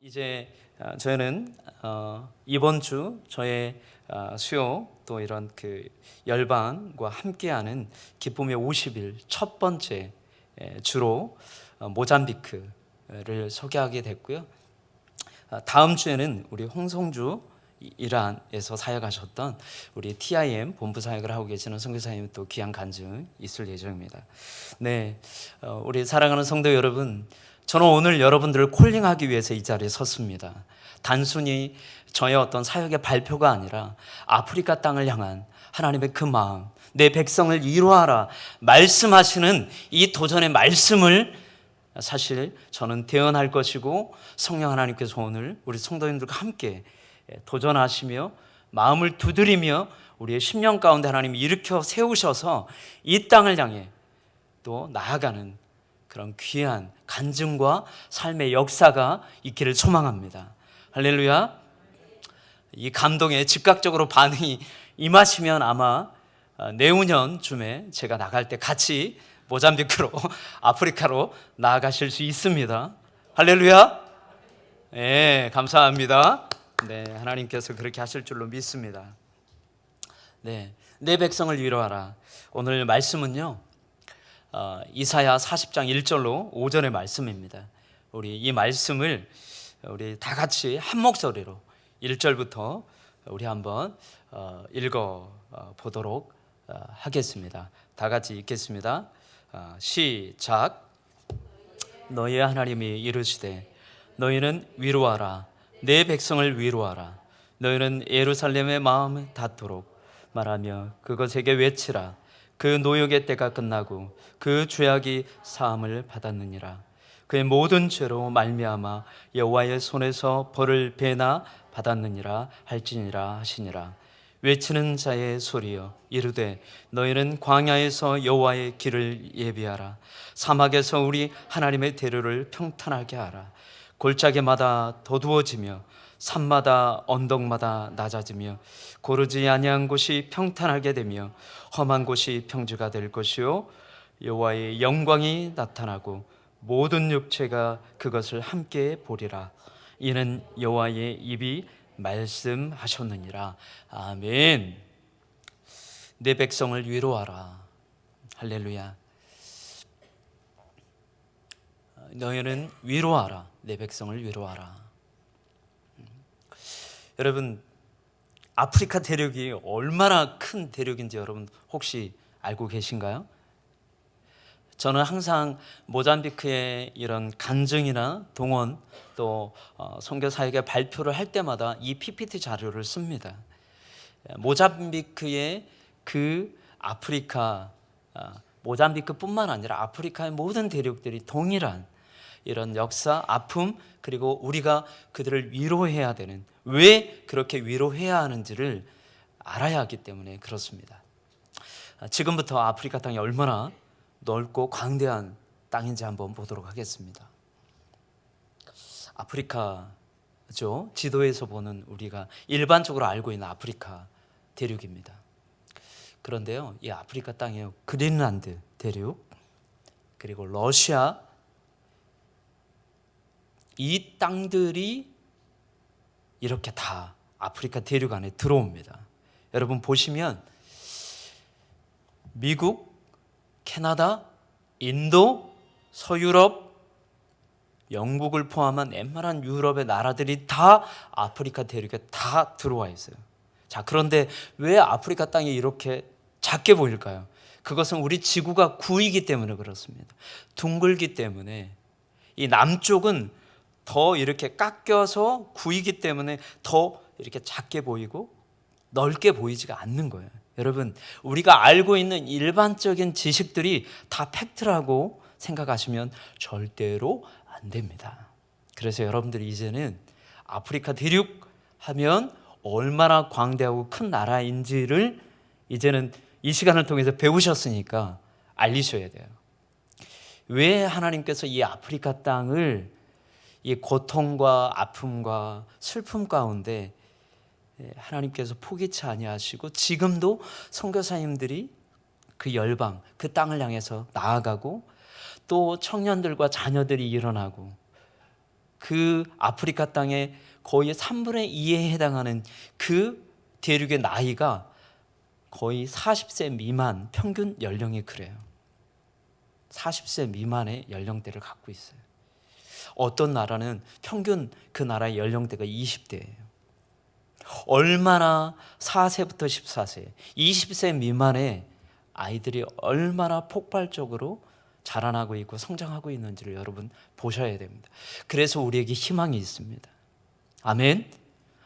이제 저는 이번 주 저의 수요 또 이런 그 열방과 함께하는 기쁨의 50일 첫 번째 주로 모잠비크를 소개하게 됐고요. 다음 주에는 우리 홍성주 이란에서 사역하셨던 우리 TIM 본부 사역을 하고 계시는 선교사님 또 귀한 간증 있을 예정입니다. 네, 우리 사랑하는 성도 여러분, 저는 오늘 여러분들을 콜링하기 위해서 이 자리에 섰습니다. 단순히 저의 어떤 사역의 발표가 아니라 아프리카 땅을 향한 하나님의 그 마음, 내 백성을 이루하라 말씀하시는 이 도전의 말씀을 사실 저는 대언할 것이고, 성령 하나님께서 오늘 우리 성도님들과 함께 도전하시며 마음을 두드리며 우리의 심령 가운데 하나님이 일으켜 세우셔서 이 땅을 향해 또 나아가는 그런 귀한 간증과 삶의 역사가 있기를 소망합니다. 할렐루야. 이 감동에 즉각적으로 반응이 임하시면 아마 내후년쯤에 제가 나갈 때 같이 모잠비크로 아프리카로 나아가실 수 있습니다. 할렐루야. 네, 감사합니다. 네, 하나님께서 그렇게 하실 줄로 믿습니다. 네, 내 백성을 위로하라. 오늘 말씀은요, 이사야 40장 1절로 5절의 말씀입니다. 우리 이 말씀을 우리 다 같이 한 목소리로 1절부터 우리 한번 읽어 보도록 하겠습니다. 다 같이 읽겠습니다. 시작. 너희의 하나님이 이르시되 너희는 위로하라. 내 백성을 위로하라. 너희는 예루살렘의 마음을 닿도록 말하며 그것에게 외치라. 그 노역의 때가 끝나고 그 죄악이 사함을 받았느니라. 그의 모든 죄로 말미암아 여호와의 손에서 벌을 배나 받았느니라 할지니라 하시니라. 외치는 자의 소리여 이르되 너희는 광야에서 여호와의 길을 예비하라. 사막에서 우리 하나님의 대로를 평탄하게 하라. 골짜기마다 더두어지며 산마다 언덕마다 낮아지며 고르지 아니한 곳이 평탄하게 되며 험한 곳이 평지가 될 것이요 여호와의 영광이 나타나고 모든 육체가 그것을 함께 보리라. 이는 여호와의 입이 말씀하셨느니라. 아멘. 내 백성을 위로하라. 할렐루야. 너희는 위로하라. 내 백성을 위로하라. 여러분, 아프리카 대륙이 얼마나 큰 대륙인지 여러분 혹시 알고 계신가요? 저는 항상 모잠비크의 이런 간증이나 동원 또 선교 사역의 발표를 할 때마다 이 PPT 자료를 씁니다. 모잠비크의 그 아프리카, 모잠비크뿐만 아니라 아프리카의 모든 대륙들이 동일한 이런 역사, 아픔, 그리고 우리가 그들을 위로해야 되는, 왜 그렇게 위로해야 하는지를 알아야 하기 때문에 그렇습니다. 지금부터 아프리카 땅이 얼마나 넓고 광대한 땅인지 한번 보도록 하겠습니다. 아프리카죠. 지도에서 보는 우리가 일반적으로 알고 있는 아프리카 대륙입니다. 그런데요, 이 아프리카 땅에 그린란드 대륙, 그리고 러시아, 이 땅들이 이렇게 다 아프리카 대륙 안에 들어옵니다. 여러분 보시면 미국, 캐나다, 인도, 서유럽, 영국을 포함한 웬만한 유럽의 나라들이 다 아프리카 대륙에 다 들어와 있어요. 자, 그런데 왜 아프리카 땅이 이렇게 작게 보일까요? 그것은 우리 지구가 구이기 때문에 그렇습니다. 둥글기 때문에 이 남쪽은 더 이렇게 깎여서 구이기 때문에 더 이렇게 작게 보이고 넓게 보이지가 않는 거예요. 여러분, 우리가 알고 있는 일반적인 지식들이 다 팩트라고 생각하시면 절대로 안 됩니다. 그래서 여러분들이 이제는 아프리카 대륙 하면 얼마나 광대하고 큰 나라인지를 이제는 이 시간을 통해서 배우셨으니까 알리셔야 돼요. 왜 하나님께서 이 아프리카 땅을 이 고통과 아픔과 슬픔 가운데 하나님께서 포기치 아니하시고 지금도 선교사님들이 그 열방, 그 땅을 향해서 나아가고 또 청년들과 자녀들이 일어나고 그 아프리카 땅의 거의 3분의 2에 해당하는 그 대륙의 나이가 거의 40세 미만, 평균 연령이 그래요. 40세 미만의 연령대를 갖고 있어요. 어떤 나라는 평균 그 나라의 연령대가 20대예요. 얼마나 4세부터 14세, 20세 미만의 아이들이 얼마나 폭발적으로 자라나고 있고 성장하고 있는지를 여러분 보셔야 됩니다. 그래서 우리에게 희망이 있습니다. 아멘.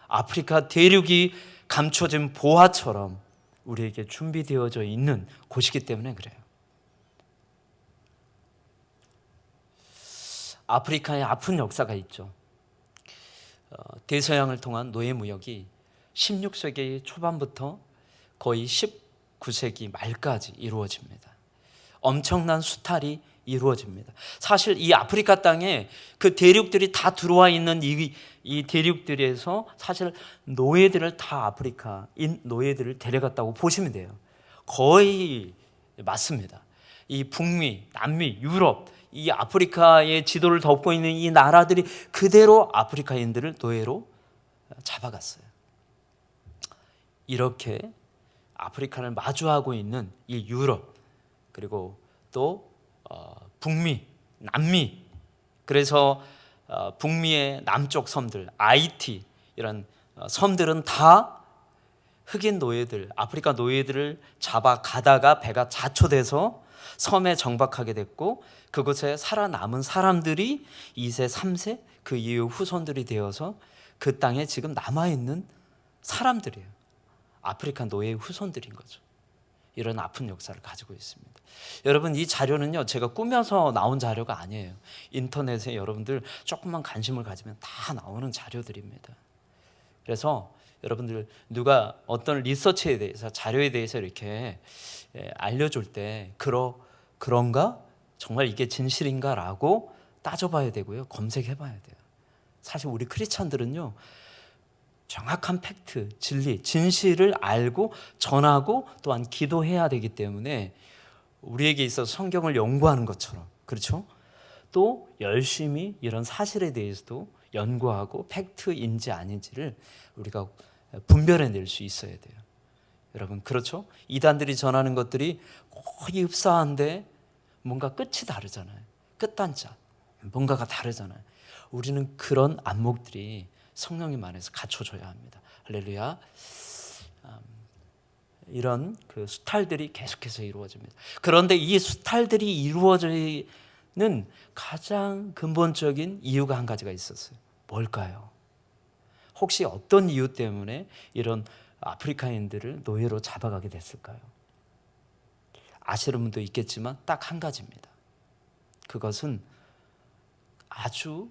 아프리카 대륙이 감춰진 보화처럼 우리에게 준비되어져 있는 곳이기 때문에 그래요. 아프리카의 아픈 역사가 있죠. 대서양을 통한 노예 무역이 16세기 초반부터 거의 19세기 말까지 이루어집니다. 엄청난 수탈이 이루어집니다. 사실 이 아프리카 땅에 그 대륙들이 다 들어와 있는 이 대륙들에서 사실 노예들을 다 아프리카인 노예들을 데려갔다고 보시면 돼요. 거의 맞습니다. 이 북미, 남미, 유럽, 이 아프리카의 지도를 덮고 있는 이 나라들이 그대로 아프리카인들을 노예로 잡아갔어요. 이렇게 아프리카를 마주하고 있는 이 유럽, 그리고 또 북미, 남미, 그래서 북미의 남쪽 섬들, 아이티 이런 섬들은 다 흑인 노예들, 아프리카 노예들을 잡아가다가 배가 자초돼서 섬에 정박하게 됐고, 그곳에 살아남은 사람들이 2세, 3세 그 이후 후손들이 되어서 그 땅에 지금 남아있는 사람들이에요. 아프리카 노예의 후손들인 거죠. 이런 아픈 역사를 가지고 있습니다. 여러분, 이 자료는요, 제가 꾸며서 나온 자료가 아니에요. 인터넷에 여러분들 조금만 관심을 가지면 다 나오는 자료들입니다. 그래서 여러분들 누가 어떤 리서치에 대해서, 자료에 대해서 이렇게 알려줄 때 그런가? 정말 이게 진실인가? 라고 따져봐야 되고요. 검색해봐야 돼요. 사실 우리 크리스찬들은요, 정확한 팩트, 진리, 진실을 알고 전하고 또한 기도해야 되기 때문에 우리에게 있어서 성경을 연구하는 것처럼, 그렇죠? 또 열심히 이런 사실에 대해서도 연구하고 팩트인지 아닌지를 우리가 분별해낼 수 있어야 돼요. 여러분, 그렇죠? 이단들이 전하는 것들이 거의 흡사한데 뭔가 끝이 다르잖아요. 끝단자, 뭔가가 다르잖아요. 우리는 그런 안목들이 성령님 안에서 갖춰져야 합니다. 할렐루야. 이런 그 수탈들이 계속해서 이루어집니다. 그런데 이 수탈들이 이루어지는 가장 근본적인 이유가 한 가지가 있었어요. 뭘까요? 혹시 어떤 이유 때문에 이런 아프리카인들을 노예로 잡아가게 됐을까요? 아시는 분도 있겠지만 딱 한 가지입니다. 그것은 아주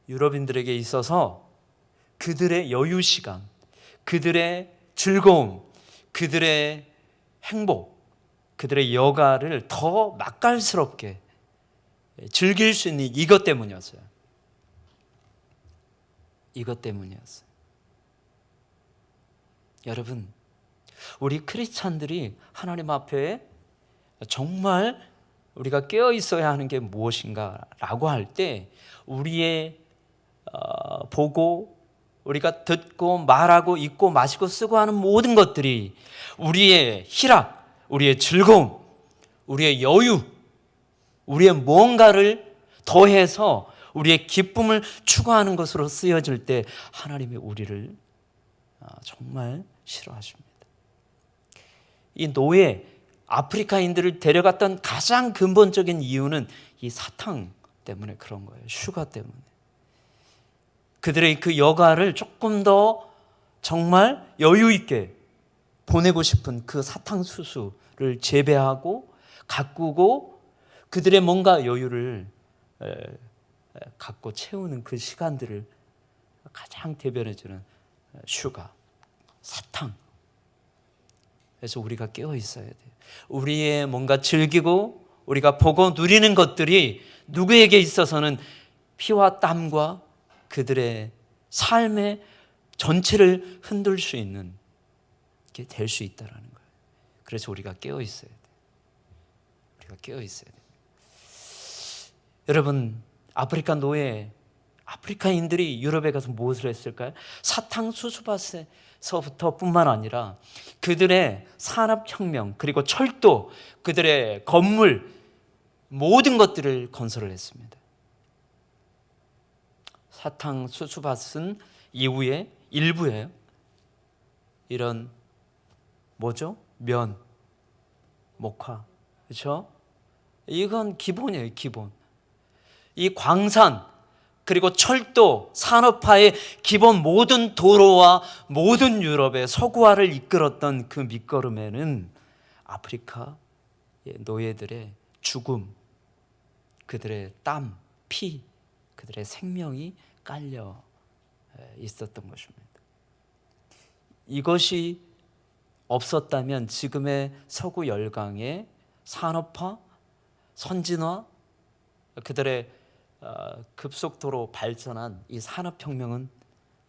유럽인들에게 있어서 그들의 여유 시간, 그들의 즐거움, 그들의 행복, 그들의 여가를 더 맛깔스럽게 즐길 수 있는 이것 때문이었어요. 이것 때문이었어요. 여러분, 우리 크리스찬들이 하나님 앞에 정말 우리가 깨어 있어야 하는 게 무엇인가라고 할 때 우리의 보고 우리가 듣고 말하고 입고 마시고 쓰고 하는 모든 것들이 우리의 희락, 우리의 즐거움, 우리의 여유, 우리의 무언가를 더해서 우리의 기쁨을 추구하는 것으로 쓰여질 때 하나님이 우리를 정말 싫어하십니다. 이 노예, 아프리카인들을 데려갔던 가장 근본적인 이유는 이 사탕 때문에 그런 거예요. 슈가 때문에. 그들의 그 여가를 조금 더 정말 여유 있게 보내고 싶은 그 사탕수수를 재배하고 가꾸고 그들의 뭔가 여유를 갖고 채우는 그 시간들을 가장 대변해주는 슈가, 사탕. 그래서 우리가 깨어 있어야 돼요. 우리의 뭔가 즐기고 우리가 보고 누리는 것들이 누구에게 있어서는 피와 땀과 그들의 삶의 전체를 흔들 수 있는 게 될 수 있다는 거예요. 그래서 우리가 깨어 있어야 돼요. 우리가 깨어 있어야 돼요. 여러분, 아프리카 노예 아프리카인들이 유럽에 가서 무엇을 했을까요? 사탕수수밭에서부터 뿐만 아니라 그들의 산업혁명, 그리고 철도, 그들의 건물, 모든 것들을 건설을 했습니다. 사탕수수밭은 이후에 일부예요. 이런 뭐죠? 면, 목화, 그렇죠? 이건 기본이에요, 기본. 이 광산, 그리고 철도, 산업화의 기본 모든 도로와 모든 유럽의 서구화를 이끌었던 그 밑거름에는 아프리카 노예들의 죽음, 그들의 땀, 피, 그들의 생명이 깔려 있었던 것입니다. 이것이 없었다면 지금의 서구 열강의 산업화, 선진화, 그들의 급속도로 발전한 이 산업혁명은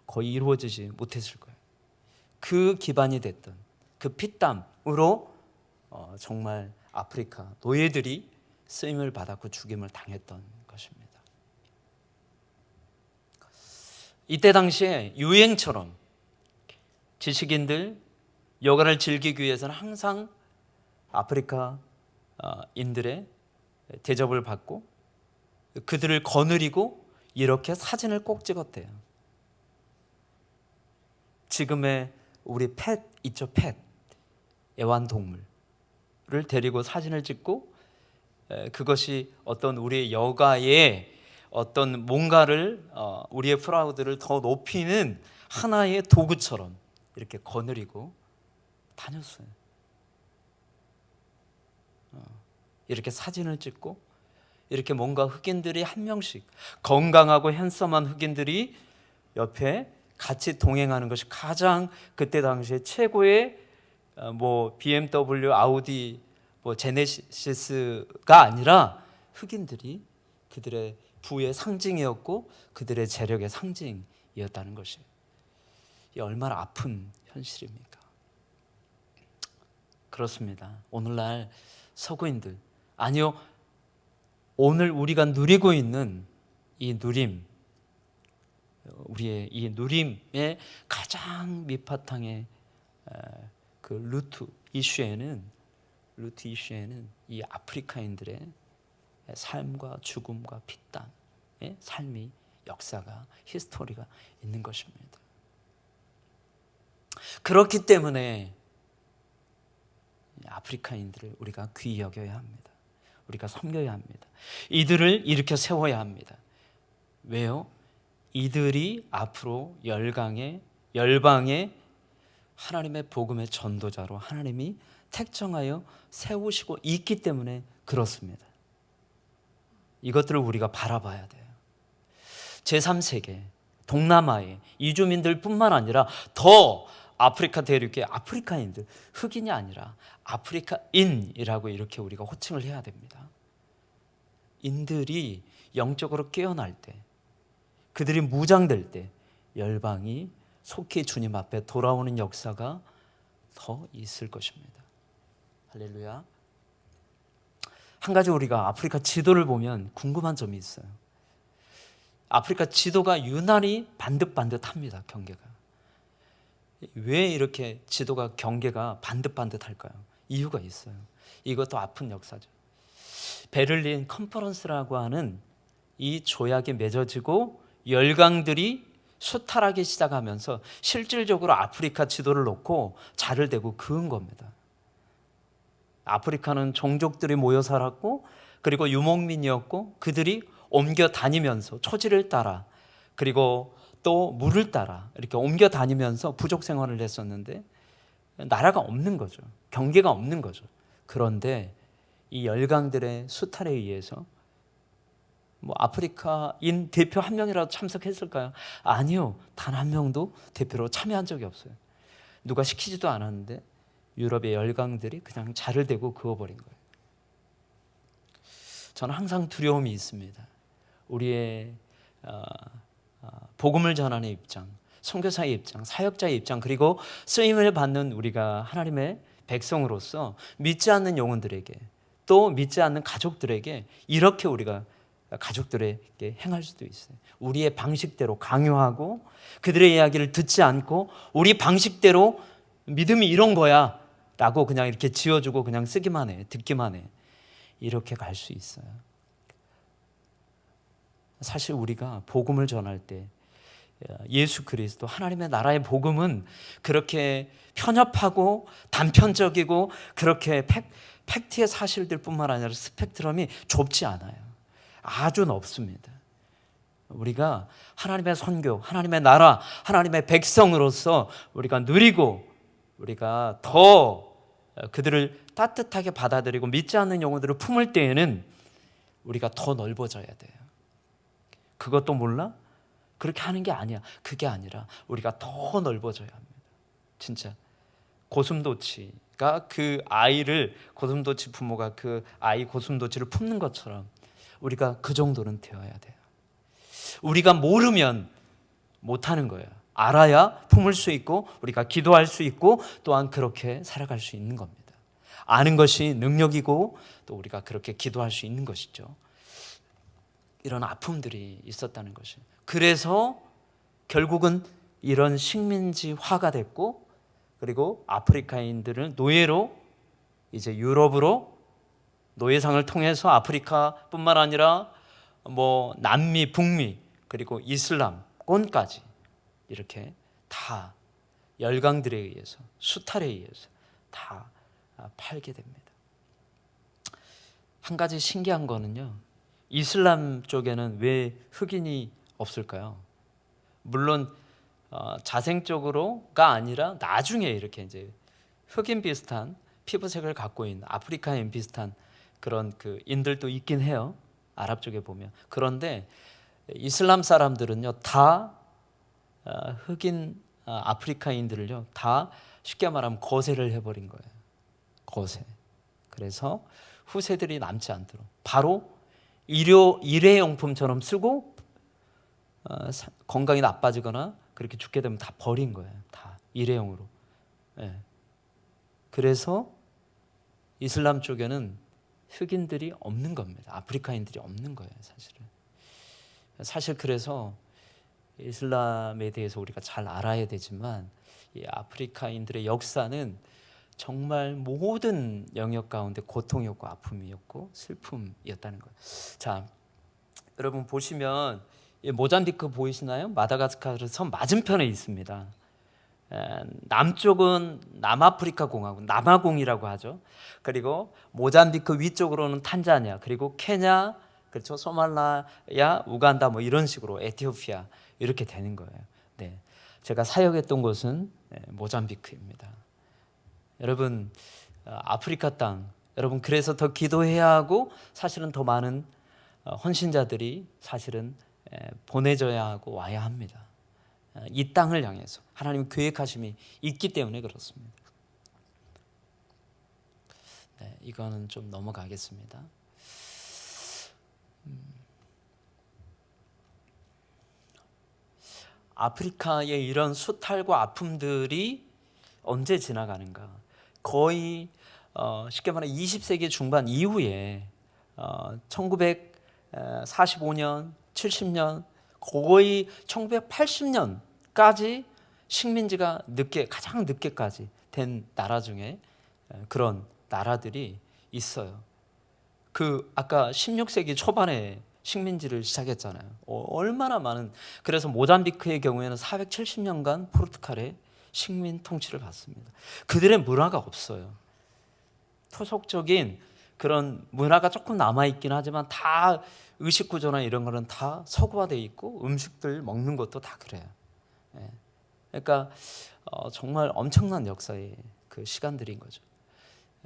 거의 이루어지지 못했을 거예요. 그 기반이 됐던 그 피땀으로 정말 아프리카 노예들이 쓰임을 받았고 죽임을 당했던 것입니다. 이때 당시에 유행처럼 지식인들 여가를 즐기기 위해서는 항상 아프리카인들의 대접을 받고 그들을 거느리고 이렇게 사진을 꼭 찍었대요. 지금의 우리 펫 있죠, 펫, 애완동물을 데리고 사진을 찍고 그것이 어떤 우리의 여가의 어떤 뭔가를 우리의 프라우드를 더 높이는 하나의 도구처럼 이렇게 거느리고 다녔어요. 이렇게 사진을 찍고 이렇게 뭔가 흑인들이 한 명씩 건강하고 핸섬한 흑인들이 옆에 같이 동행하는 것이 가장 그때 당시에 최고의 뭐 BMW, 아우디, 뭐 제네시스가 아니라 흑인들이 그들의 부의 상징이었고 그들의 재력의 상징이었다는 것이 얼마나 아픈 현실입니까? 그렇습니다. 오늘날 서구인들, 아니요, 오늘 우리가 누리고 있는 이 누림, 우리의 이 누림의 가장 밑바탕의 그 루트 이슈에는 이 아프리카인들의 삶과 죽음과 피땀의 삶이, 역사가, 히스토리가 있는 것입니다. 그렇기 때문에 아프리카인들을 우리가 귀히 여겨야 합니다. 우리가 섬겨야 합니다. 이들을 일으켜 세워야 합니다. 왜요? 이들이 앞으로 열방의 하나님의 복음의 전도자로 하나님이 택정하여 세우시고 있기 때문에 그렇습니다. 이것들을 우리가 바라봐야 돼요. 제3세계, 동남아의 이주민들 뿐만 아니라 더 아프리카 대륙의 아프리카인들, 흑인이 아니라 아프리카인이라고 이렇게 우리가 호칭을 해야 됩니다. 인들이 영적으로 깨어날 때, 그들이 무장될 때 열방이 속히 주님 앞에 돌아오는 역사가 더 있을 것입니다. 할렐루야. 한 가지 우리가 아프리카 지도를 보면 궁금한 점이 있어요. 아프리카 지도가 유난히 반듯반듯합니다. 경계가. 왜 이렇게 지도가 경계가 반듯반듯할까요? 이유가 있어요. 이것도 아픈 역사죠. 베를린 컨퍼런스라고 하는 이 조약이 맺어지고 열강들이 수탈하기 시작하면서 실질적으로 아프리카 지도를 놓고 자를 대고 그은 겁니다. 아프리카는 종족들이 모여 살았고 그리고 유목민이었고 그들이 옮겨 다니면서 초지를 따라 그리고 또 물을 따라 이렇게 옮겨 다니면서 부족 생활을 했었는데 나라가 없는 거죠. 경계가 없는 거죠. 그런데 이 열강들의 수탈에 의해서 뭐 아프리카인 대표 한 명이라도 참석했을까요? 아니요. 단 한 명도 대표로 참여한 적이 없어요. 누가 시키지도 않았는데 유럽의 열강들이 그냥 자를 대고 그어버린 거예요. 저는 항상 두려움이 있습니다. 우리의 복음을 전하는 입장, 선교사의 입장, 사역자의 입장, 그리고 쓰임을 받는 우리가 하나님의 백성으로서 믿지 않는 영혼들에게 또 믿지 않는 가족들에게 이렇게 우리가 가족들에게 행할 수도 있어요. 우리의 방식대로 강요하고 그들의 이야기를 듣지 않고 우리 방식대로 믿음이 이런 거야 라고 그냥 이렇게 지어주고 그냥 쓰기만 해, 듣기만 해. 이렇게 갈 수 있어요. 사실 우리가 복음을 전할 때 예수 그리스도 하나님의 나라의 복음은 그렇게 편협하고 단편적이고 그렇게 팩트의 사실들뿐만 아니라 스펙트럼이 좁지 않아요. 아주 넓습니다. 우리가 하나님의 선교, 하나님의 나라, 하나님의 백성으로서 우리가 누리고 우리가 더 그들을 따뜻하게 받아들이고 믿지 않는 영혼들을 품을 때에는 우리가 더 넓어져야 돼요. 그것도 몰라? 그렇게 하는 게 아니야. 그게 아니라 우리가 더 넓어져야 합니다. 진짜 고슴도치가 그 아이를, 고슴도치 부모가 그 아이 고슴도치를 품는 것처럼 우리가 그 정도는 되어야 돼요. 우리가 모르면 못하는 거예요. 알아야 품을 수 있고 우리가 기도할 수 있고 또한 그렇게 살아갈 수 있는 겁니다. 아는 것이 능력이고 또 우리가 그렇게 기도할 수 있는 것이죠. 이런 아픔들이 있었다는 것이. 그래서 결국은 이런 식민지화가 됐고 그리고 아프리카인들을 노예로 이제 유럽으로 노예상을 통해서 아프리카뿐만 아니라 뭐 남미, 북미 그리고 이슬람권까지 이렇게 다 열강들에 의해서 수탈에 의해서 다 팔게 됩니다. 한 가지 신기한 거는요. 이슬람 쪽에는 왜 흑인이 없을까요? 물론 자생적으로가 아니라 나중에 이렇게 이제 흑인 비슷한 피부색을 갖고 있는 아프리카인 비슷한 그런 그 인들도 있긴 해요. 아랍 쪽에 보면. 그런데 이슬람 사람들은요 다 흑인 아프리카인들을요 다 쉽게 말하면 거세를 해버린 거예요. 거세. 그래서 후세들이 남지 않도록 바로 일회용품처럼 쓰고 건강이 나빠지거나 그렇게 죽게 되면 다 버린 거예요. 다 일회용으로. 네. 그래서 이슬람 쪽에는 흑인들이 없는 겁니다. 아프리카인들이 없는 거예요, 사실은. 사실 그래서 이슬람에 대해서 우리가 잘 알아야 되지만 이 아프리카인들의 역사는 정말 모든 영역 가운데 고통이었고 아픔이었고 슬픔이었다는 거예요. 자, 여러분 보시면 모잠비크 보이시나요? 마다가스카르 섬 맞은편에 있습니다. 남쪽은 남아프리카 공화국, 남아공이라고 하죠. 그리고 모잠비크 위쪽으로는 탄자니아, 그리고 케냐, 그렇죠. 소말라야, 우간다 뭐 이런 식으로 에티오피아 이렇게 되는 거예요. 네, 제가 사역했던 곳은 모잠비크입니다. 여러분 아프리카 땅, 여러분 그래서 더 기도해야 하고 사실은 더 많은 헌신자들이 사실은 보내져야 하고 와야 합니다. 이 땅을 향해서 하나님의 계획하심이 있기 때문에 그렇습니다. 네, 이거는 좀 넘어가겠습니다. 아프리카의 이런 수탈과 아픔들이 언제 지나가는가? 거의 쉽게 말해 20세기 중반 이후에 1945년, 70년, 거의 1980년까지 식민지가 가장 늦게까지 된 나라 중에 그런 나라들이 있어요. 그 아까 16세기 초반에 식민지를 시작했잖아요. 얼마나 많은. 그래서 모잠비크의 경우에는 470년간 포르투갈의 식민 통치를 받습니다. 그들의 문화가 없어요. 토속적인 그런 문화가 조금 남아있긴 하지만 다 의식 구조나 이런 거는 다 서구화되어 있고 음식들 먹는 것도 다 그래요. 그러니까 정말 엄청난 역사의 그 시간들인 거죠.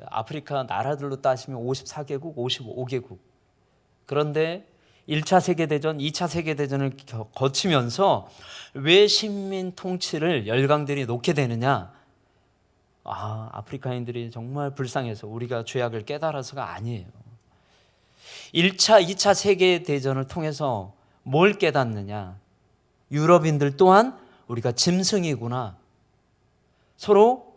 아프리카 나라들로 따지면 54개국, 55개국. 그런데 1차 세계대전, 2차 세계대전을 거치면서 왜 식민 통치를 열강들이 놓게 되느냐? 아프리카인들이 정말 불쌍해서 우리가 죄악을 깨달아서가 아니에요. 1차, 2차 세계대전을 통해서 뭘 깨닫느냐? 유럽인들 또한 우리가 짐승이구나. 서로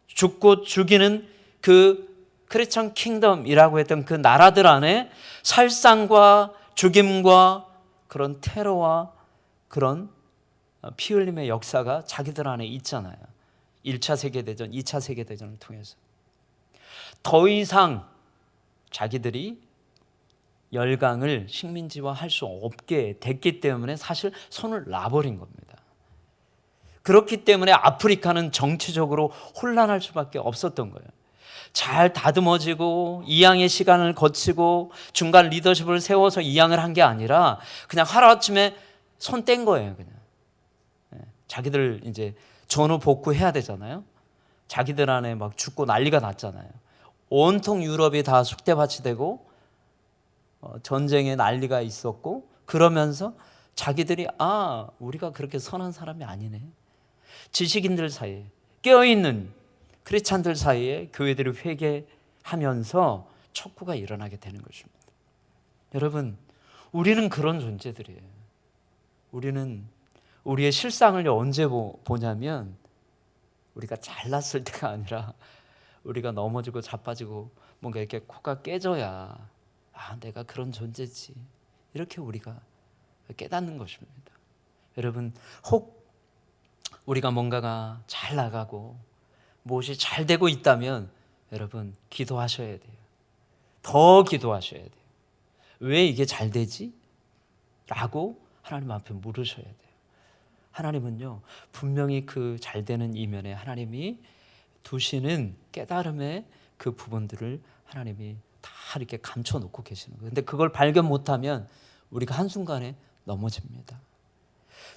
죽고 죽이는 그 크리스천 킹덤이라고 했던 그 나라들 안에 살상과 죽임과 그런 테러와 그런 피 흘림의 역사가 자기들 안에 있잖아요. 1차 세계대전, 2차 세계대전을 통해서 더 이상 자기들이 열강을 식민지화할 수 없게 됐기 때문에 사실 손을 놔버린 겁니다. 그렇기 때문에 아프리카는 정치적으로 혼란할 수밖에 없었던 거예요. 잘 다듬어지고 이양의 시간을 거치고 중간 리더십을 세워서 이양을 한 게 아니라 그냥 하루아침에 손 뗀 거예요. 그냥 자기들 이제 전후 복구해야 되잖아요. 자기들 안에 막 죽고 난리가 났잖아요. 온통 유럽이 다 쑥대밭이 되고 전쟁에 난리가 있었고, 그러면서 자기들이 우리가 그렇게 선한 사람이 아니네. 지식인들 사이에, 깨어있는 크리스찬들 사이에 교회들이 회개하면서 척후가 일어나게 되는 것입니다. 여러분, 우리는 그런 존재들이에요. 우리는 우리의 실상을 언제 보냐면 우리가 잘났을 때가 아니라 우리가 넘어지고 자빠지고 뭔가 이렇게 코가 깨져야 내가 그런 존재지, 이렇게 우리가 깨닫는 것입니다. 여러분, 혹 우리가 뭔가가 잘 나가고 무엇이 잘 되고 있다면 여러분 기도하셔야 돼요. 더 기도하셔야 돼요. 왜 이게 잘 되지? 라고 하나님 앞에 물으셔야 돼요. 하나님은요, 분명히 그 잘 되는 이면에 하나님이 두시는 깨달음의 그 부분들을 하나님이 다 이렇게 감춰놓고 계시는 거예요. 근데 그걸 발견 못하면 우리가 한순간에 넘어집니다.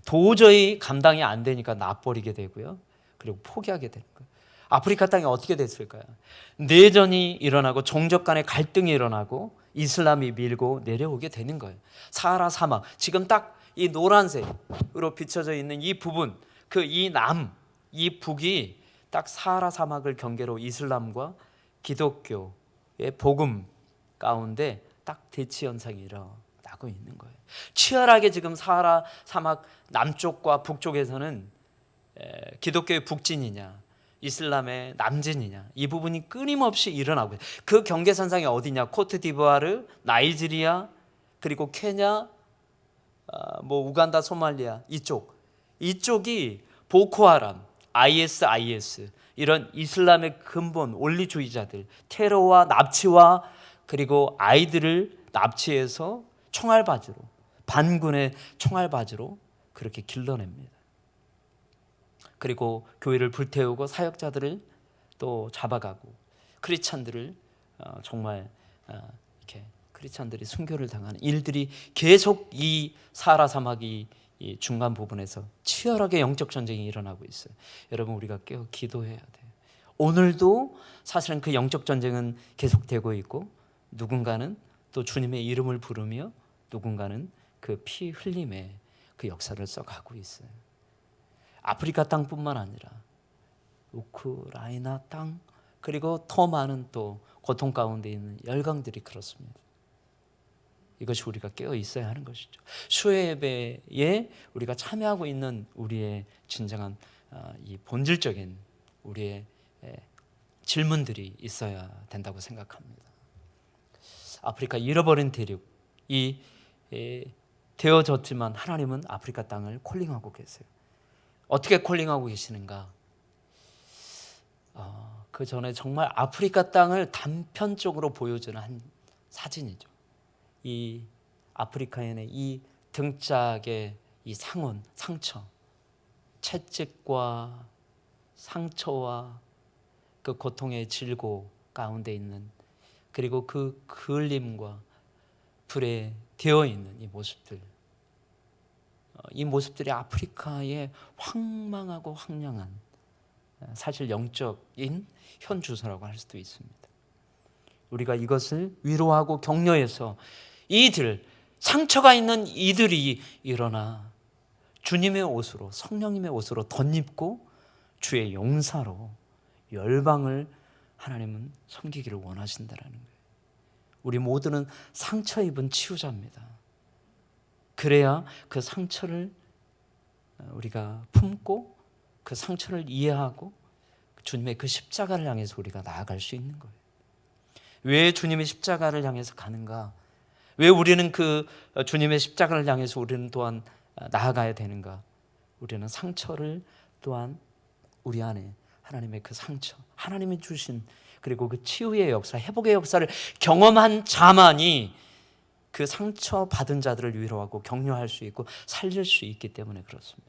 도저히 감당이 안 되니까 놔버리게 되고요. 그리고 포기하게 되는 거예요. 아프리카 땅이 어떻게 됐을까요? 내전이 일어나고 종족 간의 갈등이 일어나고 이슬람이 밀고 내려오게 되는 거예요. 사하라 사막, 지금 딱 이 노란색으로 비춰져 있는 이 부분, 이 북이 딱 사하라 사막을 경계로 이슬람과 기독교의 복음 가운데 딱 대치 현상이 일어나고 있는 거예요. 치열하게 지금 사하라 사막 남쪽과 북쪽에서는 기독교의 북진이냐 이슬람의 남진이냐, 이 부분이 끊임없이 일어나고 있어요. 그 경계선상이 어디냐? 코트디부아르, 나이지리아, 그리고 케냐, 우간다, 소말리아, 이쪽이 보코하람, IS 이런 이슬람의 근본 원리주의자들, 테러와 납치와 그리고 아이들을 납치해서 총알바지로, 반군의 총알바지로 그렇게 길러냅니다. 그리고 교회를 불태우고 사역자들을 또 잡아가고 크리스찬들을 정말 이렇게 크리스찬들이 순교를 당하는 일들이 계속 이 사하라 사막이 이 중간 부분에서 치열하게 영적 전쟁이 일어나고 있어요. 여러분, 우리가 깨어 기도해야 돼요. 오늘도 사실은 그 영적 전쟁은 계속되고 있고, 누군가는 또 주님의 이름을 부르며 누군가는 그 피 흘림의 그 역사를 써가고 있어요. 아프리카 땅뿐만 아니라 우크라이나 땅, 그리고 더 많은 또 고통 가운데 있는 열강들이 그렇습니다. 이것이 우리가 깨어 있어야 하는 것이죠. 수요 예배에 우리가 참여하고 있는 우리의 진정한 이 본질적인 우리의 질문들이 있어야 된다고 생각합니다. 아프리카 잃어버린 대륙이 되어졌지만 하나님은 아프리카 땅을 콜링하고 계세요. 어떻게 콜링하고 계시는가? 그 전에 정말 아프리카 땅을 단편적으로 보여주는 한 사진이죠. 이 아프리카인의 이 등짝의 이 상처, 채찍과 상처와 그 고통의 질고 가운데 있는, 그리고 그 그을림과 불에 되어 있는 이 모습들이 아프리카의 황망하고 황량한 사실 영적인 현주소라고 할 수도 있습니다. 우리가 이것을 위로하고 격려해서 상처가 있는 이들이 일어나 주님의 옷으로, 성령님의 옷으로 덧입고 주의 용사로 열방을 하나님은 섬기기를 원하신다라는 거예요. 우리 모두는 상처 입은 치유자입니다. 그래야 그 상처를 우리가 품고 그 상처를 이해하고 주님의 그 십자가를 향해서 우리가 나아갈 수 있는 거예요. 왜 주님의 십자가를 향해서 가는가? 왜 우리는 그 주님의 십자가를 향해서 우리는 또한 나아가야 되는가? 우리는 상처를 또한 우리 안에 하나님의 그 상처, 하나님이 주신 그리고 그 치유의 역사, 회복의 역사를 경험한 자만이 그 상처 받은 자들을 위로하고 격려할 수 있고 살릴 수 있기 때문에 그렇습니다.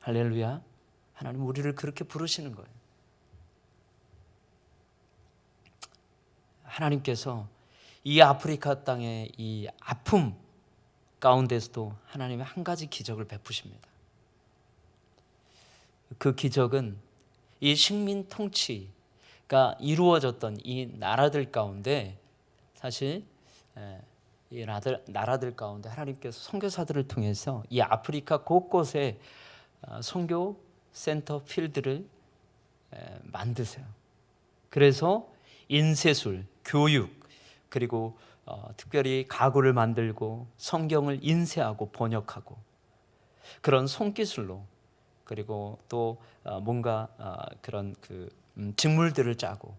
할렐루야. 하나님 우리를 그렇게 부르시는 거예요. 하나님께서 이 아프리카 땅의 이 아픔 가운데서도 하나님의 한 가지 기적을 베푸십니다. 그 기적은 이 식민 통치가 이루어졌던 이 나라들 가운데 사실 이 나라들 가운데 하나님께서 선교사들을 통해서 이 아프리카 곳곳에 선교 센터 필드를 만드세요. 그래서 인쇄술, 교육, 그리고 특별히 가구를 만들고 성경을 인쇄하고 번역하고 그런 손기술로 그리고 또 뭔가 그런 그 직물들을 짜고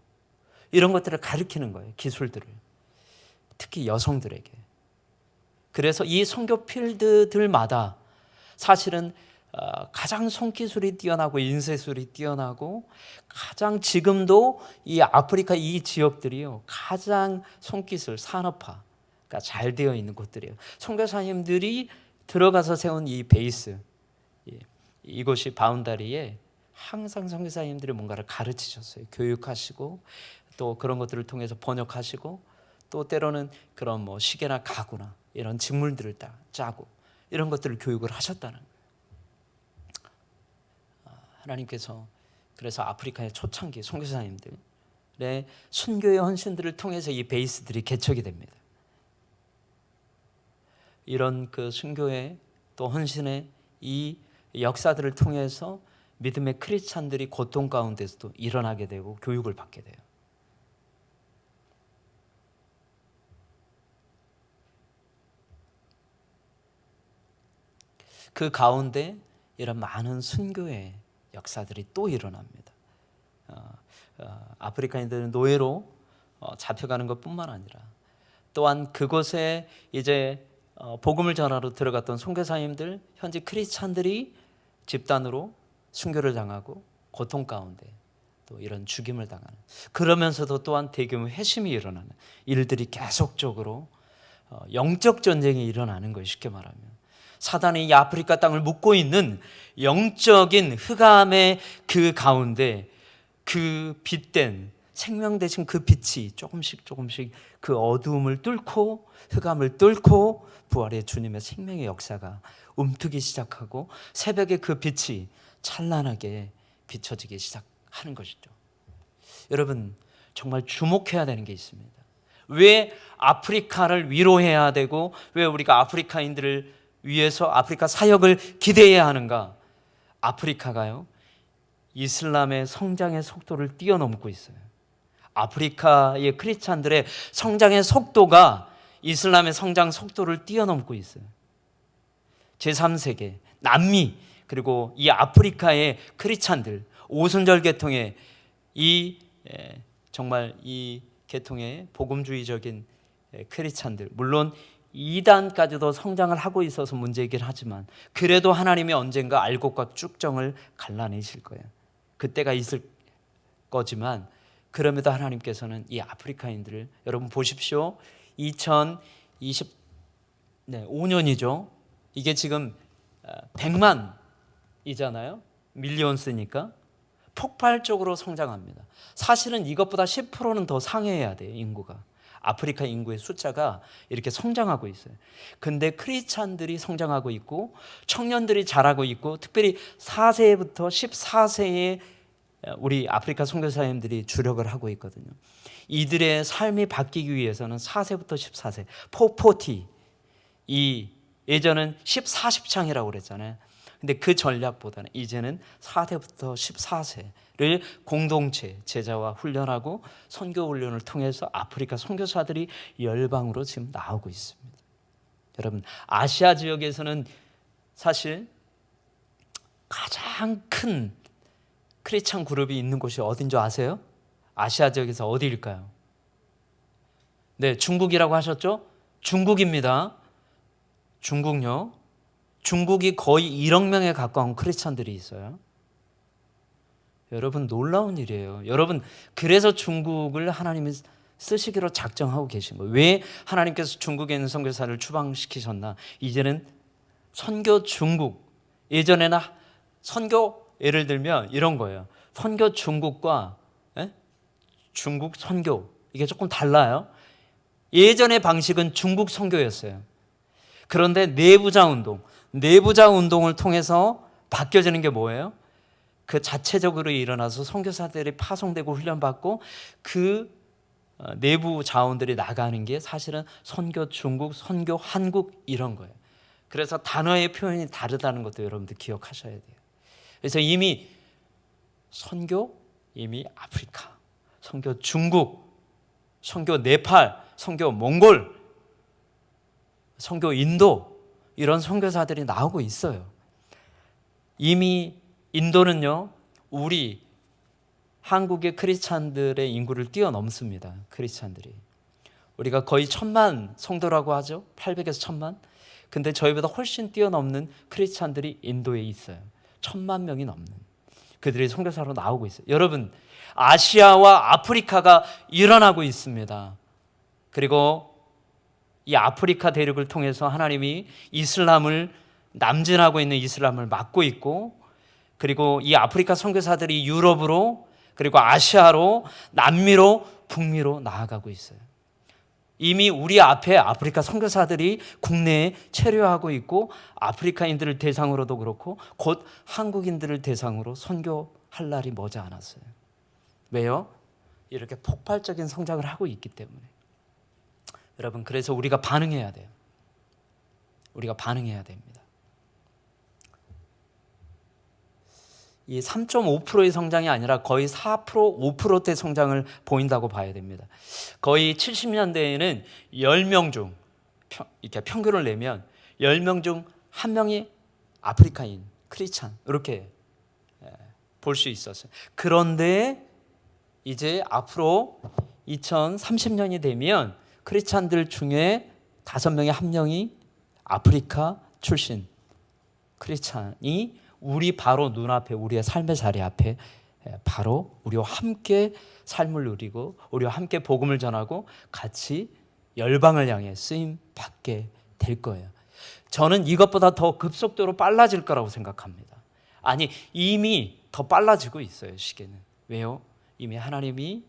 이런 것들을 가르치는 거예요. 기술들을. 특히 여성들에게. 그래서 이 선교 필드들마다 사실은 가장 손기술이 뛰어나고 인쇄술이 뛰어나고 가장 지금도 이 아프리카 이 지역들이요 가장 손기술 산업화가 잘 되어 있는 곳들이에요. 선교사님들이 들어가서 세운 이 베이스, 이곳이 바운다리에 항상 선교사님들이 뭔가를 가르치셨어요. 교육하시고 또 그런 것들을 통해서 번역하시고 또 때로는 그런 뭐 시계나 가구나 이런 직물들을 짜고 이런 것들을 교육을 하셨다는 거예요. 하나님께서 그래서 아프리카의 초창기 선교사님들의 순교의 헌신들을 통해서 이 베이스들이 개척이 됩니다. 이런 그 순교의 또 헌신의 이 역사들을 통해서 믿음의 크리스찬들이 고통 가운데서도 일어나게 되고 교육을 받게 돼요. 그 가운데 이런 많은 순교의 역사들이 또 일어납니다. 아프리카인들은 노예로 잡혀가는 것뿐만 아니라 또한 그곳에 이제 복음을 전하러 들어갔던 선교사님들, 현지 크리스찬들이 집단으로 순교를 당하고 고통 가운데 또 이런 죽임을 당하는, 그러면서도 또한 대규모 회심이 일어나는 일들이 계속적으로 영적 전쟁이 일어나는 거예요. 쉽게 말하면 사단이 이 아프리카 땅을 묶고 있는 영적인 흑암의 그 가운데 그 빛된 생명 되신 그 빛이 조금씩 그 어두움을 뚫고 흑암을 뚫고 부활의 주님의 생명의 역사가 움트기 시작하고 새벽에 그 빛이 찬란하게 비춰지기 시작하는 것이죠. 여러분 정말 주목해야 되는 게 있습니다. 왜 아프리카를 위로해야 되고 왜 우리가 아프리카인들을 위해서 아프리카 사역을 기대해야 하는가? 아프리카가요 이슬람의 성장의 속도를 뛰어넘고 있어요. 아프리카의 크리스찬들의 성장의 속도가 이슬람의 성장 속도를 뛰어넘고 있어요. 제3세계, 남미, 그리고 이 아프리카의 크리스찬들, 오순절 계통의 정말 이 계통의 복음주의적인 크리스찬들, 물론 이단까지도 성장을 하고 있어서 문제이긴 하지만 그래도 하나님이 언젠가 알곡과 쭉정을 갈라내실 거예요. 그때가 있을 거지만 그럼에도 하나님께서는 이 아프리카인들을, 여러분 보십시오. 2025년이죠. 이게 지금 100만이잖아요. 밀리언스니까 폭발적으로 성장합니다. 사실은 이것보다 10%는 더 상회해야 돼요. 인구가. 아프리카 인구의 숫자가 이렇게 성장하고 있어요. 근데 크리스찬들이 성장하고 있고 청년들이 자라고 있고 특별히 4세부터 14세의 우리 아프리카 선교사님들이 주력을 하고 있거든요. 이들의 삶이 바뀌기 위해서는 4세부터 14세, 440, 예전은 14십창이라고 그랬잖아요. 근데 그 전략보다는 이제는 4세부터 14세를 공동체 제자와 훈련하고 선교 훈련을 통해서 아프리카 선교사들이 열방으로 지금 나오고 있습니다. 여러분 아시아 지역에서는 사실 가장 큰 크리스찬 그룹이 있는 곳이 어딘 줄 아세요? 아시아 지역에서 어디일까요? 네, 중국이라고 하셨죠? 중국입니다. 중국요. 중국이 거의 1억 명에 가까운 크리스찬들이 있어요. 여러분 놀라운 일이에요. 여러분 그래서 중국을 하나님이 쓰시기로 작정하고 계신 거예요. 왜 하나님께서 중국에 있는 선교사를 추방시키셨나? 이제는 선교 중국, 예전에는 선교 예를 들면 이런 거예요. 선교 중국과 중국 선교 이게 조금 달라요. 예전의 방식은 중국 선교였어요. 그런데 내부자 운동을 통해서 바뀌어지는 게 뭐예요? 그 자체적으로 일어나서 선교사들이 파송되고 훈련받고 그 내부 자원들이 나가는 게 사실은 선교 중국, 선교 한국 이런 거예요. 그래서 단어의 표현이 다르다는 것도 여러분들 기억하셔야 돼요. 그래서 이미 선교, 이미 아프리카, 선교 중국, 선교 네팔, 선교 몽골, 선교 인도 이런 선교사들이 나오고 있어요. 이미 인도는요, 우리 한국의 크리스찬들의 인구를 뛰어넘습니다. 크리스찬들이. 우리가 거의 1,000만 성도라고 하죠. 800에서 1,000만. 근데 저희보다 훨씬 뛰어넘는 크리스찬들이 인도에 있어요. 1,000만 명이 넘는. 그들이 선교사로 나오고 있어요. 여러분, 아시아와 아프리카가 일어나고 있습니다. 그리고 이 아프리카 대륙을 통해서 하나님이 이슬람을 남진하고 있는 이슬람을 막고 있고, 그리고 이 아프리카 선교사들이 유럽으로, 그리고 아시아로, 남미로, 북미로 나아가고 있어요. 이미 우리 앞에 아프리카 선교사들이 국내에 체류하고 있고, 아프리카인들을 대상으로도 그렇고 곧 한국인들을 대상으로 선교할 날이 머지 않았어요. 왜요? 이렇게 폭발적인 성장을 하고 있기 때문에. 여러분, 그래서 우리가 반응해야 돼요. 우리가 반응해야 됩니다. 이 3.5%의 성장이 아니라 거의 4%, 5%대 성장을 보인다고 봐야 됩니다. 거의 70년대에는 10명 중, 이렇게 평균을 내면 10명 중 1명이 아프리카인, 크리스찬, 이렇게 볼 수 있었어요. 그런데 이제 앞으로 2030년이 되면 크리스찬들 중에 5명에 1명이 아프리카 출신 크리스찬이 우리 바로 눈앞에, 우리의 삶의 자리 앞에 바로 우리와 함께 삶을 누리고 우리와 함께 복음을 전하고 같이 열방을 향해 쓰임 받게 될 거예요. 저는 이것보다 더 급속도로 빨라질 거라고 생각합니다. 아니, 이미 더 빨라지고 있어요, 시계는. 왜요? 이미 하나님의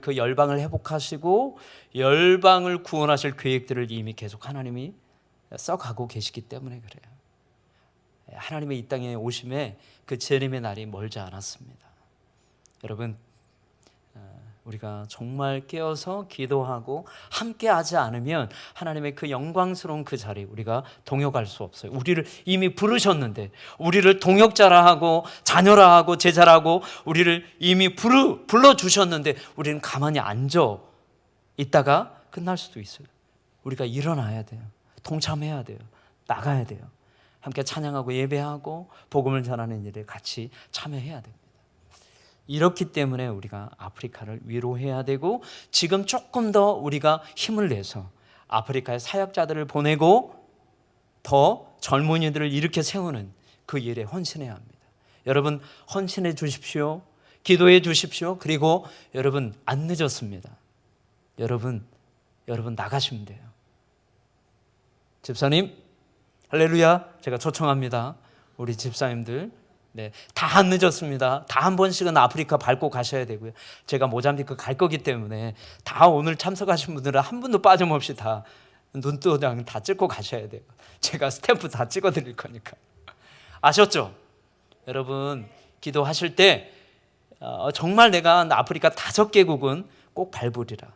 그 열방을 회복하시고 열방을 구원하실 계획들을 이미 계속 하나님이 써가고 계시기 때문에 그래요. 하나님의 이 땅에 오심에 그 재림의 날이 멀지 않았습니다. 여러분, 우리가 정말 깨어서 기도하고 함께하지 않으면 하나님의 그 영광스러운 그 자리 우리가 동역할 수 없어요. 우리를 이미 부르셨는데, 우리를 동역자라 하고 자녀라 하고 제자라 하고 우리를 이미 불러주셨는데 우리는 가만히 앉아 있다가 끝날 수도 있어요. 우리가 일어나야 돼요. 동참해야 돼요. 나가야 돼요. 함께 찬양하고 예배하고 복음을 전하는 일에 같이 참여해야 됩니다. 이렇기 때문에 우리가 아프리카를 위로해야 되고, 지금 조금 더 우리가 힘을 내서 아프리카의 사역자들을 보내고 더 젊은이들을 일으켜 세우는 그 일에 헌신해야 합니다. 여러분, 헌신해 주십시오. 기도해 주십시오. 그리고 여러분, 안 늦었습니다. 여러분 나가시면 돼요. 집사님, 할렐루야. 제가 초청합니다. 우리 집사님들, 다 안 늦었습니다. 다 한 번씩은 아프리카 밟고 가셔야 되고요. 제가 모잠비크 갈 거기 때문에 다 오늘 참석하신 분들은 한 분도 빠짐없이 다 눈도장 다 찍고 가셔야 돼요. 제가 스탬프 다 찍어 드릴 거니까. 아셨죠? 여러분, 기도하실 때 정말 내가 아프리카 5개국은 꼭 밟으리라.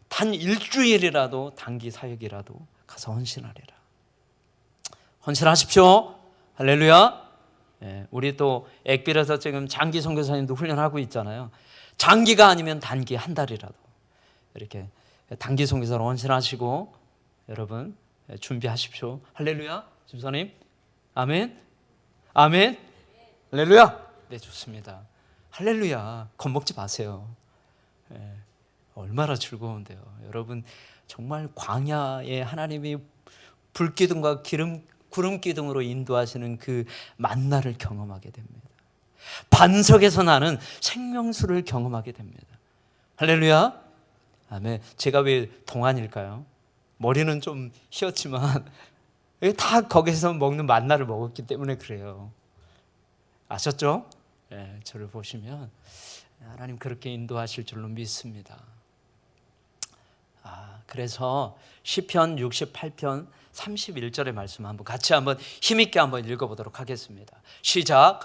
단 일주일이라도 단기 사역이라도 가서 헌신하리라. 헌신하십시오. 할렐루야. 우리 또 액빌에서 지금 장기 선교사님도 훈련하고 있잖아요. 장기가 아니면 단기 한 달이라도 이렇게 단기 선교사로 헌신하시고 여러분 준비하십시오. 할렐루야. 집사님, 아멘. 아멘. 할렐루야. 네, 좋습니다. 할렐루야. 겁먹지 마세요. 얼마나 즐거운데요. 여러분, 정말 광야에 하나님이 불기둥과 구름 기둥으로 인도하시는 그 만나를 경험하게 됩니다. 반석에서 나는 생명수를 경험하게 됩니다. 할렐루야. 아멘. 제가 왜 동안일까요? 머리는 좀 휘었지만 다 거기서 먹는 만나를 먹었기 때문에 그래요. 아셨죠? 네, 저를 보시면 하나님 그렇게 인도하실 줄로 믿습니다. 그래서 시편 68편 31절의 말씀 같이 한번 힘있게 한번 읽어보도록 하겠습니다. 시작.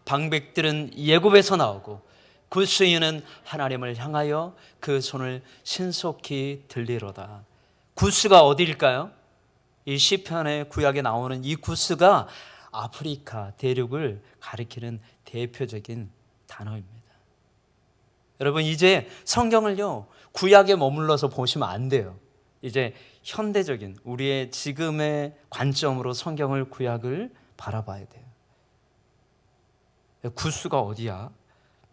방백들은 예굽에서 나오고 구스인은 하나님을 향하여 그 손을 신속히 들리로다. 구스가 어디일까요? 이 시편의 구약에 나오는 이 구스가 아프리카 대륙을 가리키는 대표적인 단어입니다. 여러분, 이제 성경을요 구약에 머물러서 보시면 안 돼요. 이제 현대적인 우리의 지금의 관점으로 성경을, 구약을 바라봐야 돼요. 구스가 어디야?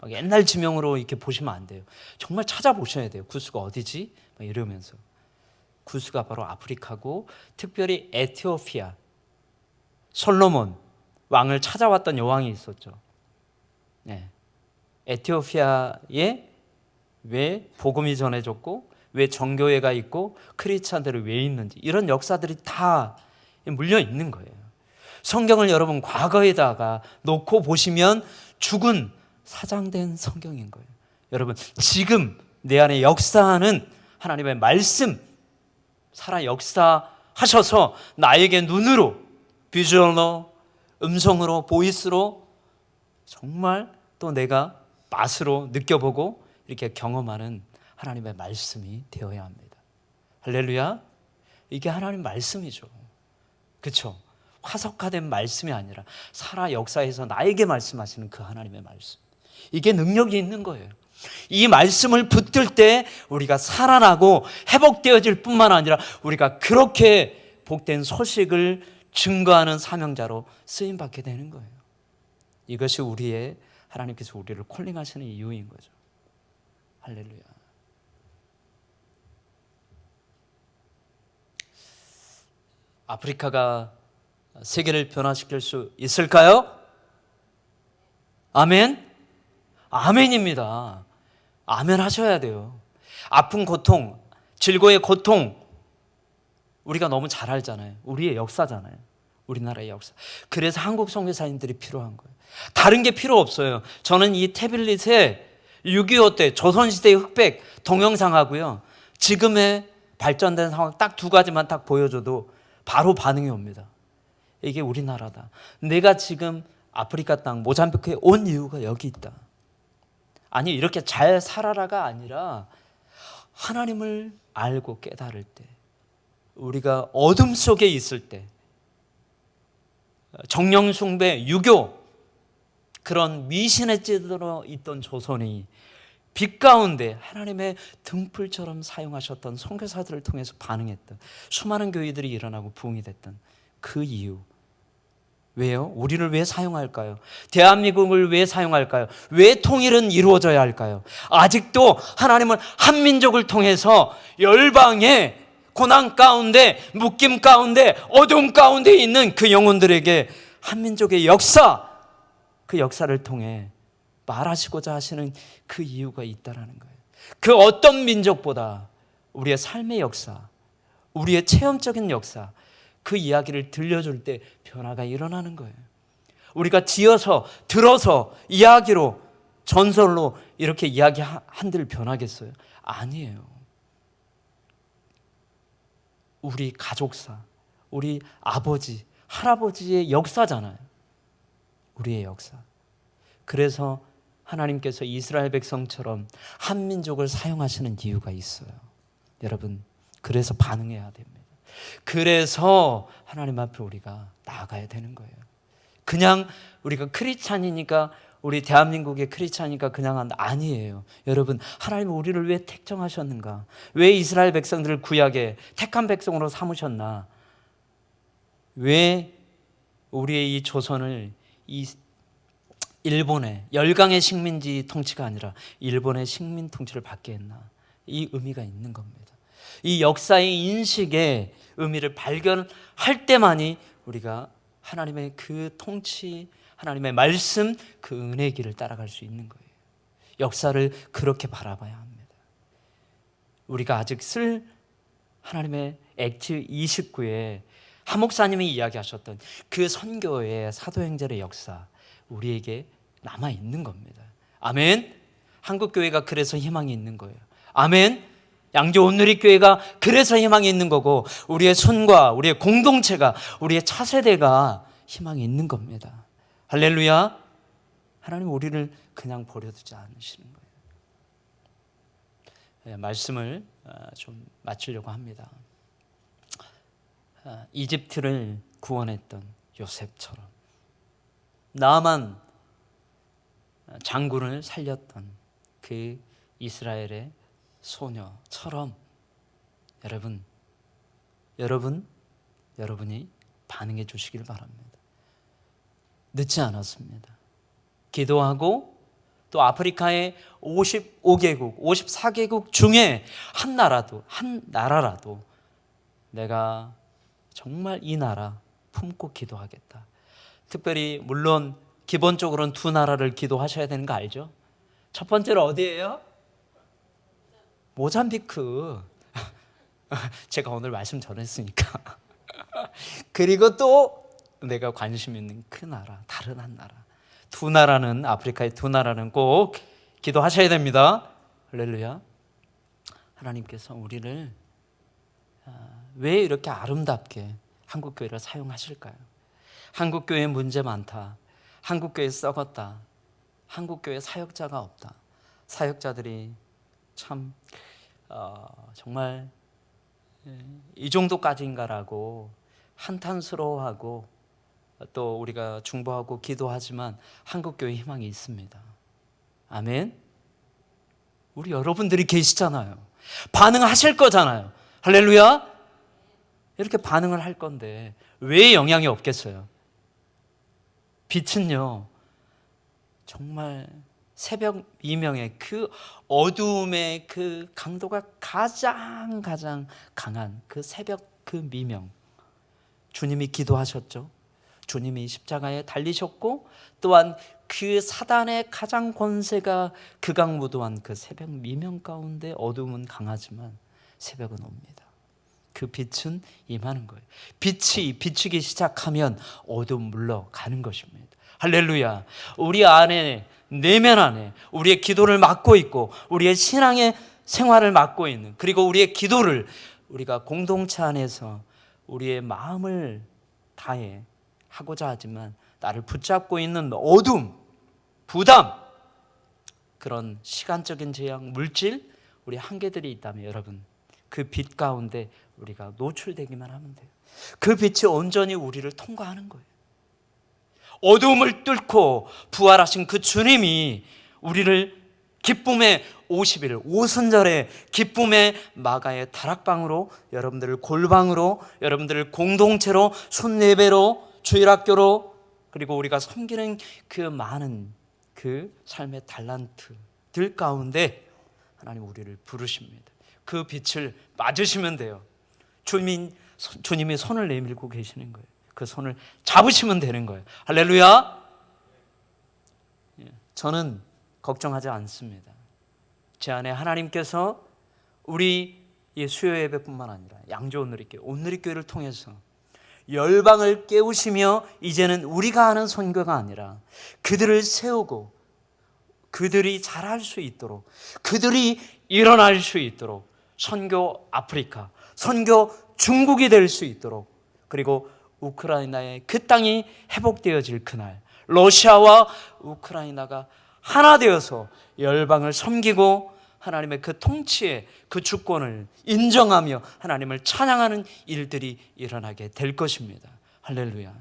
막 옛날 지명으로 이렇게 보시면 안 돼요. 정말 찾아보셔야 돼요. 구스가 어디지? 막 이러면서. 구스가 바로 아프리카고, 특별히 에티오피아, 솔로몬 왕을 찾아왔던 여왕이 있었죠. 네. 에티오피아에 왜 복음이 전해졌고, 왜 정교회가 있고, 크리스찬들이 왜 있는지, 이런 역사들이 다 물려 있는 거예요. 성경을 여러분 과거에다가 놓고 보시면 죽은 사장된 성경인 거예요. 여러분, 지금 내 안에 역사하는 하나님의 말씀, 살아 역사하셔서 나에게 눈으로, 비주얼로, 음성으로, 보이스로, 정말 또 내가 맛으로 느껴보고 이렇게 경험하는 하나님의 말씀이 되어야 합니다. 할렐루야. 이게 하나님 말씀이죠. 그렇죠? 화석화된 말씀이 아니라 살아 역사에서 나에게 말씀하시는 그 하나님의 말씀, 이게 능력이 있는 거예요. 이 말씀을 붙들 때 우리가 살아나고 회복되어질 뿐만 아니라 우리가 그렇게 복된 소식을 증거하는 사명자로 쓰임받게 되는 거예요. 이것이 우리의, 하나님께서 우리를 콜링하시는 이유인 거죠. 할렐루야. 아프리카가 세계를 변화시킬 수 있을까요? 아멘? 아멘입니다. 아멘 하셔야 돼요. 아픈 고통, 질고의 고통, 우리가 너무 잘 알잖아요. 우리의 역사잖아요. 우리나라의 역사. 그래서 한국 선교사님들이 필요한 거예요. 다른 게 필요 없어요. 저는 이 태블릿에 6.25 때 조선시대의 흑백 동영상하고요, 지금의 발전된 상황 딱 두 가지만 딱 보여줘도 바로 반응이 옵니다. 이게 우리나라다. 내가 지금 아프리카 땅 모잠비크에 온 이유가 여기 있다. 아니, 이렇게 잘 살아라가 아니라 하나님을 알고 깨달을 때, 우리가 어둠 속에 있을 때, 정령 숭배, 유교, 그런 미신에 찌들어 있던 조선이 빛 가운데 하나님의 등불처럼 사용하셨던 선교사들을 통해서 반응했던 수많은 교회들이 일어나고 부흥이 됐던 그 이유. 왜요? 우리를 왜 사용할까요? 대한민국을 왜 사용할까요? 왜 통일은 이루어져야 할까요? 아직도 하나님은 한민족을 통해서 열방의 고난 가운데, 묶임 가운데, 어둠 가운데 있는 그 영혼들에게 한민족의 역사, 그 역사를 통해 말하시고자 하시는 그 이유가 있다라는 거예요. 그 어떤 민족보다 우리의 삶의 역사, 우리의 체험적인 역사, 그 이야기를 들려줄 때 변화가 일어나는 거예요. 우리가 지어서, 들어서, 이야기로, 전설로 이렇게 이야기한들 변하겠어요? 아니에요. 우리 가족사, 우리 아버지, 할아버지의 역사잖아요. 우리의 역사. 그래서 하나님께서 이스라엘 백성처럼 한민족을 사용하시는 이유가 있어요. 여러분, 그래서 반응해야 됩니다. 그래서 하나님 앞에 우리가 나아가야 되는 거예요. 그냥 우리가 크리스찬이니까, 우리 대한민국의 크리스찬이니까 그냥 아니에요. 여러분, 하나님은 우리를 왜 택정하셨는가? 왜 이스라엘 백성들을 구약에 택한 백성으로 삼으셨나? 왜 우리의 이 조선을 이 일본의 열강의 식민지 통치가 아니라 일본의 식민 통치를 받게 했나? 이 의미가 있는 겁니다. 이 역사의 인식의 의미를 발견할 때만이 우리가 하나님의 그 통치, 하나님의 말씀, 그 은혜의 길을 따라갈 수 있는 거예요. 역사를 그렇게 바라봐야 합니다. 우리가 아직 쓸 하나님의 액트 29에 한 목사님이 이야기하셨던 그 선교의 사도행전의 역사, 우리에게 남아 있는 겁니다. 아멘. 한국교회가 그래서 희망이 있는 거예요. 아멘. 양조 온누리교회가 그래서 희망이 있는 거고, 우리의 손과 우리의 공동체가, 우리의 차세대가 희망이 있는 겁니다. 할렐루야. 하나님 우리를 그냥 버려두지 않으시는 거예요. 네, 말씀을 좀 마치려고 합니다. 이집트를 구원했던 요셉처럼, 나만 장군을 살렸던 그 이스라엘의 소녀처럼 여러분이 반응해 주시길 바랍니다. 늦지 않았습니다. 기도하고 또 아프리카의 55개국, 54개국 중에 한 나라라도 내가 정말 이 나라 품고 기도하겠다. 특별히 물론 기본적으로는 두 나라를 기도하셔야 되는 거 알죠? 첫 번째로 어디예요? 모잠비크. 제가 오늘 말씀 전했으니까. 그리고 또 내가 관심 있는 그 나라, 다른 한 나라. 두 나라는, 아프리카의 두 나라는 꼭 기도하셔야 됩니다. 할렐루야. 하나님께서 우리를 왜 이렇게 아름답게 한국교회를 사용하실까요? 한국교회 문제 많다. 한국교회 썩었다. 한국교회 사역자가 없다. 사역자들이 참 정말 이 정도까지인가라고 한탄스러워하고 또 우리가 중보하고 기도하지만 한국교회 희망이 있습니다. 아멘. 우리 여러분들이 계시잖아요. 반응하실 거잖아요. 할렐루야. 이렇게 반응을 할 건데 왜 영향이 없겠어요? 빛은요, 정말 새벽 미명의 그 어두움의 그 강도가 가장 강한 그 새벽 그 미명, 주님이 기도하셨죠. 주님이 십자가에 달리셨고 또한 그 사단의 가장 권세가 극악무도한 그 새벽 미명 가운데 어두움은 강하지만 새벽은 옵니다. 그 빛은 임하는 거예요. 빛이 비추기 시작하면 어두움 물러가는 것입니다. 할렐루야. 우리 안에, 내면 안에 우리의 기도를 맡고 있고 우리의 신앙의 생활을 맡고 있는, 그리고 우리의 기도를 우리가 공동체 안에서 우리의 마음을 다해 하고자 하지만 나를 붙잡고 있는 어둠, 부담, 그런 시간적인 제약, 물질, 우리 한계들이 있다면 여러분, 그 빛 가운데 우리가 노출되기만 하면 돼요. 그 빛이 온전히 우리를 통과하는 거예요. 어두움을 뚫고 부활하신 그 주님이 우리를 기쁨의 50일, 오순절의 기쁨의 마가의 다락방으로, 여러분들을 골방으로, 여러분들을 공동체로, 순례배로, 주일학교로, 그리고 우리가 섬기는 그 많은 그 삶의 달란트들 가운데 하나님 우리를 부르십니다. 그 빛을 맞으시면 돼요. 주님이 손을 내밀고 계시는 거예요. 그 손을 잡으시면 되는 거예요. 할렐루야. 저는 걱정하지 않습니다. 제 안에 하나님께서 우리 수요 예배뿐만 아니라 양조 온누리교회를 통해서 열방을 깨우시며 이제는 우리가 하는 선교가 아니라 그들을 세우고 그들이 잘할 수 있도록, 그들이 일어날 수 있도록, 선교 아프리카, 선교 중국이 될 수 있도록, 그리고 우크라이나의 그 땅이 회복되어질 그날 러시아와 우크라이나가 하나 되어서 열방을 섬기고 하나님의 그 통치의 그 주권을 인정하며 하나님을 찬양하는 일들이 일어나게 될 것입니다. 할렐루야.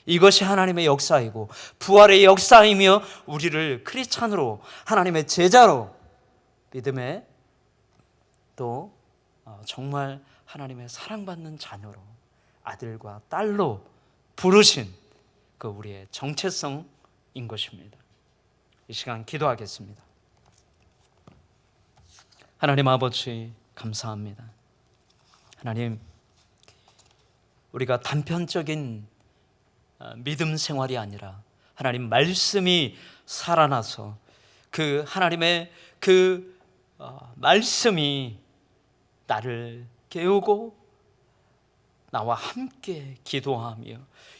이것이 하나님의 역사이고 부활의 역사이며 우리를 크리스찬으로, 하나님의 제자로, 믿음의 또 정말 하나님의 사랑받는 자녀로, 아들과 딸로 부르신 그 우리의 정체성인 것입니다. 이 시간 기도하겠습니다. 하나님 아버지 감사합니다. 하나님, 우리가 단편적인 믿음 생활이 아니라 하나님 말씀이 살아나서 그 하나님의 그 말씀이 나를 깨우고 나와 함께 기도하며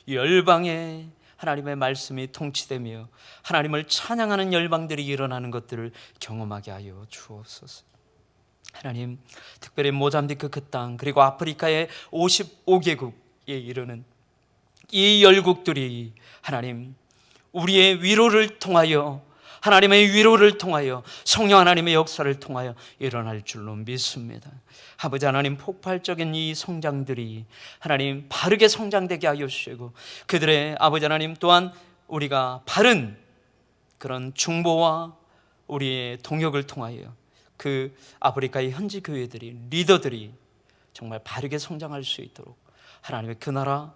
열방에 하나님의 말씀이 통치되며 하나님을 찬양하는 열방들이 일어나는 것들을 경험하게 하여 주옵소서. 하나님, 특별히 모잠비크 그 땅, 그리고 아프리카의 55개국에 이르는 이 열국들이 하나님, 우리의 위로를 통하여, 하나님의 위로를 통하여, 성령 하나님의 역사를 통하여 일어날 줄로 믿습니다. 아버지 하나님, 폭발적인 이 성장들이 하나님 바르게 성장되게 하여 주시고, 그들의 아버지 하나님 또한 우리가 바른 그런 중보와 우리의 동역을 통하여 그 아프리카의 현지 교회들이, 리더들이 정말 바르게 성장할 수 있도록 하나님의 그 나라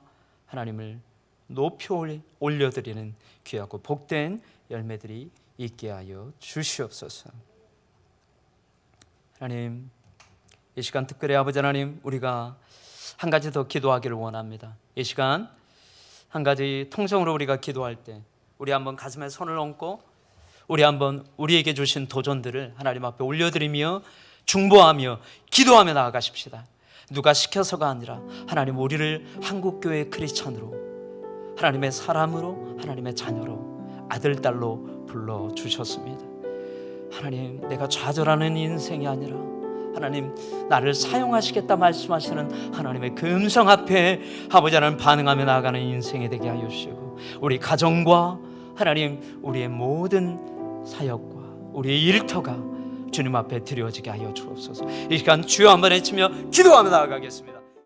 하나님을 높여 올려드리는 귀하고 복된 열매들이 있게 하여 주시옵소서. 하나님, 이 시간 특별히 아버지 하나님, 우리가 한 가지 더 기도하기를 원합니다. 이 시간 한 가지 통성으로 우리가 기도할 때 우리 한번 가슴에 손을 얹고 우리 한번 우리에게 주신 도전들을 하나님 앞에 올려드리며 중보하며 기도하며 나아가십시다. 누가 시켜서가 아니라 하나님, 우리를 한국교회 크리스찬으로, 하나님의 사람으로, 하나님의 자녀로, 아들, 딸로 불러주셨습니다. 하나님, 내가 좌절하는 인생이 아니라 하나님, 나를 사용하시겠다 말씀하시는 하나님의 그 음성 앞에 아버지 하나님 반응하며 나아가는 인생이 되게 하여 주시고, 우리 가정과 하나님, 우리의 모든 사역과 우리의 일터가 주님 앞에 드려지게 하여 주옵소서. 이 시간 주여 한번 외치며 기도하며 나아가겠습니다.